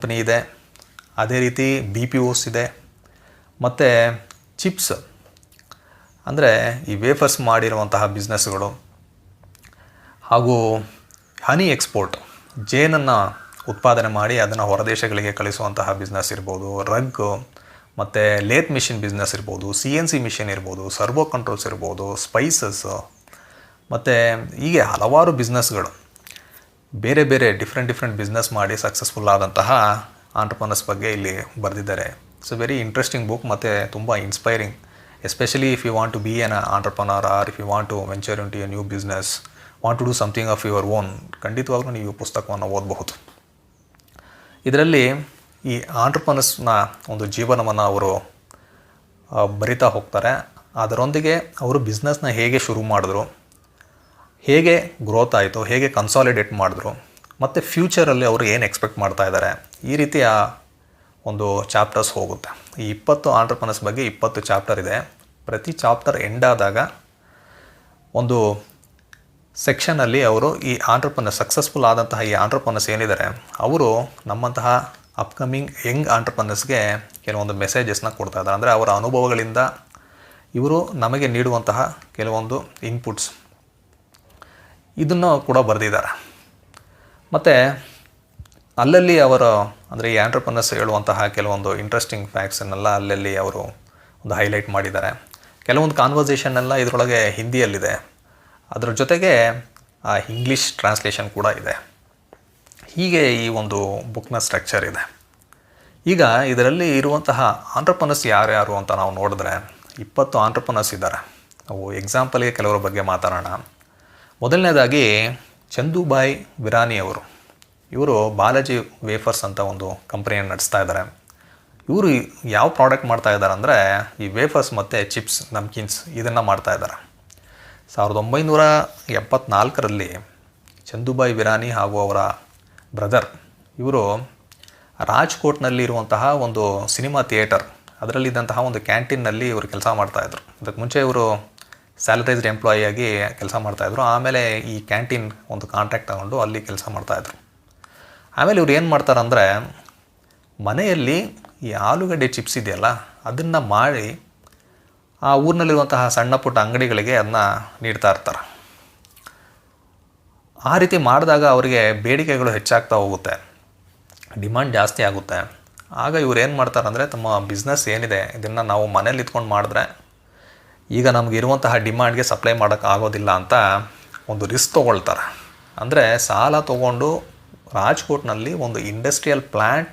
Company ಇದೆ, ಅದೇ ರೀತಿ BPOs ಇದೆ, ಮತ್ತು ಚಿಪ್ಸ್ ಅಂದರೆ ಈ ವೇಫರ್ಸ್ ಮಾಡಿರುವಂತಹ ಬಿಸ್ನೆಸ್ಗಳು, ಹಾಗೂ ಹನಿ ಎಕ್ಸ್ಪೋರ್ಟ್, ಜೇನನ್ನು ಉತ್ಪಾದನೆ ಮಾಡಿ ಅದನ್ನು ಹೊರದೇಶಗಳಿಗೆ ಕಳಿಸುವಂತಹ ಬಿಸ್ನೆಸ್ ಇರ್ಬೋದು, ರಗ್ ಮತ್ತು ಲೇತ್ ಮಿಷಿನ್ ಬಿಸ್ನೆಸ್ ಇರ್ಬೋದು, CNC ಮಿಷಿನ್ ಇರ್ಬೋದು, ಸರ್ವೋ ಕಂಟ್ರೋಲ್ಸ್ ಇರ್ಬೋದು, ಸ್ಪೈಸಸ್, ಮತ್ತು ಹೀಗೆ ಹಲವಾರು ಬಿಸ್ನೆಸ್ಗಳು, ಬೇರೆ ಬೇರೆ ಡಿಫ್ರೆಂಟ್ ಬಿಸ್ನೆಸ್ ಮಾಡಿ ಸಕ್ಸಸ್ಫುಲ್ ಆದಂತಹ ಆಂಟ್ರಪ್ರನರ್ಸ್ ಬಗ್ಗೆ ಇಲ್ಲಿ ಬರೆದಿದ್ದಾರೆ. It's a very interesting book ಮತ್ತು ತುಂಬ inspiring, especially if you want to be an entrepreneur or if you want to venture into a new business, want to do something of your own, ಖಂಡಿತವಾಗ್ಲೂ ನೀವು ಪುಸ್ತಕವನ್ನು ಓದಬಹುದು. ಇದರಲ್ಲಿ ಈ ಆಂಟ್ರಪ್ರನರ್ಸ್ನ ಒಂದು ಜೀವನವನ್ನು ಅವರು ಬರಿತಾ ಹೋಗ್ತಾರೆ. ಅದರೊಂದಿಗೆ ಅವರು ಬಿಸ್ನೆಸ್ನ ಹೇಗೆ ಶುರು ಮಾಡಿದ್ರು, ಹೇಗೆ ಗ್ರೋತ್ ಆಯಿತು, ಹೇಗೆ ಕನ್ಸಾಲಿಡೇಟ್ ಮಾಡಿದ್ರು, ಮತ್ತು ಫ್ಯೂಚರಲ್ಲಿ ಅವರು ಏನು ಎಕ್ಸ್ಪೆಕ್ಟ್ ಮಾಡ್ತಾ ಇದ್ದಾರೆ, ಈ ರೀತಿಯ ಒಂದು ಚಾಪ್ಟರ್ಸ್ ಹೋಗುತ್ತೆ. ಈ 20 ಆಂಟ್ರಪ್ರನರ್ಸ್ ಬಗ್ಗೆ 20 ಚಾಪ್ಟರ್ ಇದೆ. ಪ್ರತಿ ಚಾಪ್ಟರ್ ಎಂಡ್ ಆದಾಗ ಒಂದು ಸೆಕ್ಷನಲ್ಲಿ ಅವರು ಈ ಆಂಟ್ರಪ್ರನರ್ ಸಕ್ಸಸ್ಫುಲ್ ಆದಂತಹ ಈ ಆಂಟ್ರಪ್ರನರ್ಸ್ ಏನಿದ್ದಾರೆ ಅವರು ನಮ್ಮಂತಹ ಅಪ್ಕಮಿಂಗ್ ಯಂಗ್ ಆಂಟ್ರಪ್ರನರ್ಸ್ಗೆ ಕೆಲವೊಂದು ಮೆಸೇಜಸ್ನ ಕೊಡ್ತಾ ಇದ್ದಾರೆ. ಅಂದರೆ ಅವರ ಅನುಭವಗಳಿಂದ ಇವರು ನಮಗೆ ನೀಡುವಂತಹ ಕೆಲವೊಂದು ಇನ್ಪುಟ್ಸ್ ಇದನ್ನು ಕೂಡ ಬರೆದಿದ್ದಾರೆ. ಮತ್ತು ಅಲ್ಲಲ್ಲಿ ಅವರು ಅಂದರೆ ಈ ಆಂಟ್ರಪ್ರನರ್ಸ್ ಹೇಳುವಂತಹ ಕೆಲವೊಂದು ಇಂಟ್ರೆಸ್ಟಿಂಗ್ ಫ್ಯಾಕ್ಟ್ಸನ್ನೆಲ್ಲ ಅಲ್ಲಲ್ಲಿ ಅವರು ಒಂದು ಹೈಲೈಟ್ ಮಾಡಿದ್ದಾರೆ. ಕೆಲವೊಂದು ಕಾನ್ವರ್ಸೇಷನ್ನೆಲ್ಲ ಇದರೊಳಗೆ ಹಿಂದಿಯಲ್ಲಿದೆ, ಅದರ ಜೊತೆಗೆ ಇಂಗ್ಲೀಷ್ ಟ್ರಾನ್ಸ್ಲೇಷನ್ ಕೂಡ ಇದೆ. ಹೀಗೆ ಈ ಒಂದು ಬುಕ್ನ ಸ್ಟ್ರಕ್ಚರ್ ಇದೆ. ಈಗ ಇದರಲ್ಲಿ ಇರುವಂತಹ ಆಂಟ್ರಪ್ರನರ್ಸ್ ಯಾರ್ಯಾರು ಅಂತ ನಾವು ನೋಡಿದ್ರೆ 20 ಆಂಟ್ರಪ್ರನರ್ಸ್ ಇದ್ದಾರೆ. ನಾವು ಎಕ್ಸಾಂಪಲ್ಗೆ ಕೆಲವರ ಬಗ್ಗೆ ಮಾತಾಡೋಣ. ಮೊದಲನೇದಾಗಿ ಚಂದುಬಾಯಿ ವಿರಾನಿ ಅವರು. ಇವರು ಬಾಲಾಜಿ ವೇಫರ್ಸ್ ಅಂತ ಒಂದು ಕಂಪ್ನಿಯನ್ನು ನಡೆಸ್ತಾ ಇದ್ದಾರೆ. ಇವರು ಯಾವ ಪ್ರಾಡಕ್ಟ್ ಮಾಡ್ತಾ ಇದ್ದಾರೆ ಅಂದರೆ ಈ ವೇಫರ್ಸ್ ಮತ್ತು ಚಿಪ್ಸ್, ನಮ್ಕಿನ್ಸ್ ಇದನ್ನು ಮಾಡ್ತಾ ಇದ್ದಾರೆ. 1974ರಲ್ಲಿ ಚಂದುಬಾಯಿ ವಿರಾನಿ ಹಾಗೂ ಅವರ ಬ್ರದರ್ ಇವರು ರಾಜ್ಕೋಟ್ನಲ್ಲಿರುವಂತಹ ಒಂದು ಸಿನಿಮಾ ಥಿಯೇಟರ್ ಅದರಲ್ಲಿದ್ದಂತಹ ಒಂದು ಕ್ಯಾಂಟೀನ್ನಲ್ಲಿ ಇವರು ಕೆಲಸ ಮಾಡ್ತಾಯಿದ್ರು. ಅದಕ್ಕೆ ಮುಂಚೆ ಇವರು ಸ್ಯಾಲರೈಸ್ಡ್ ಎಂಪ್ಲಾಯಿಯಾಗಿ ಕೆಲಸ ಮಾಡ್ತಾಯಿದ್ರು. ಆಮೇಲೆ ಈ ಕ್ಯಾಂಟೀನ್ ಒಂದು ಕಾಂಟ್ರಾಕ್ಟ್ ತಗೊಂಡು ಅಲ್ಲಿ ಕೆಲಸ ಮಾಡ್ತಾಯಿದ್ರು. ಆಮೇಲೆ ಇವ್ರು ಏನು ಮಾಡ್ತಾರಂದರೆ ಮನೆಯಲ್ಲಿ ಈ ಆಲೂಗಡ್ಡೆ ಚಿಪ್ಸ್ ಇದೆಯಲ್ಲ ಅದನ್ನು ಮಾಡಿ ಆ ಊರಿನಲ್ಲಿರುವಂತಹ ಸಣ್ಣ ಪುಟ್ಟ ಅಂಗಡಿಗಳಿಗೆ ಅದನ್ನ ನೀಡ್ತಾ ಇರ್ತಾರೆ. ಆ ರೀತಿ ಮಾಡಿದಾಗ ಅವರಿಗೆ ಬೇಡಿಕೆಗಳು ಹೆಚ್ಚಾಗ್ತಾ ಹೋಗುತ್ತೆ, ಡಿಮಾಂಡ್ ಜಾಸ್ತಿ ಆಗುತ್ತೆ. ಆಗ ಇವ್ರು ಏನು ಮಾಡ್ತಾರಂದರೆ ತಮ್ಮ ಬಿಸ್ನೆಸ್ ಏನಿದೆ ಇದನ್ನು ನಾವು ಮನೇಲಿ ಇಟ್ಕೊಂಡು ಮಾಡಿದ್ರೆ ಈಗ ನಮಗಿರುವಂತಹ ಡಿಮಾಂಡ್ಗೆ ಸಪ್ಲೈ ಮಾಡೋಕ್ಕೆ ಆಗೋದಿಲ್ಲ ಅಂತ ಒಂದು ರಿಸ್ಕ್ ತೊಗೊಳ್ತಾರೆ. ಅಂದರೆ ಸಾಲ ತೊಗೊಂಡು ರಾಜ್ಕೋಟ್ನಲ್ಲಿ ಒಂದು ಇಂಡಸ್ಟ್ರಿಯಲ್ ಪ್ಲ್ಯಾಂಟ್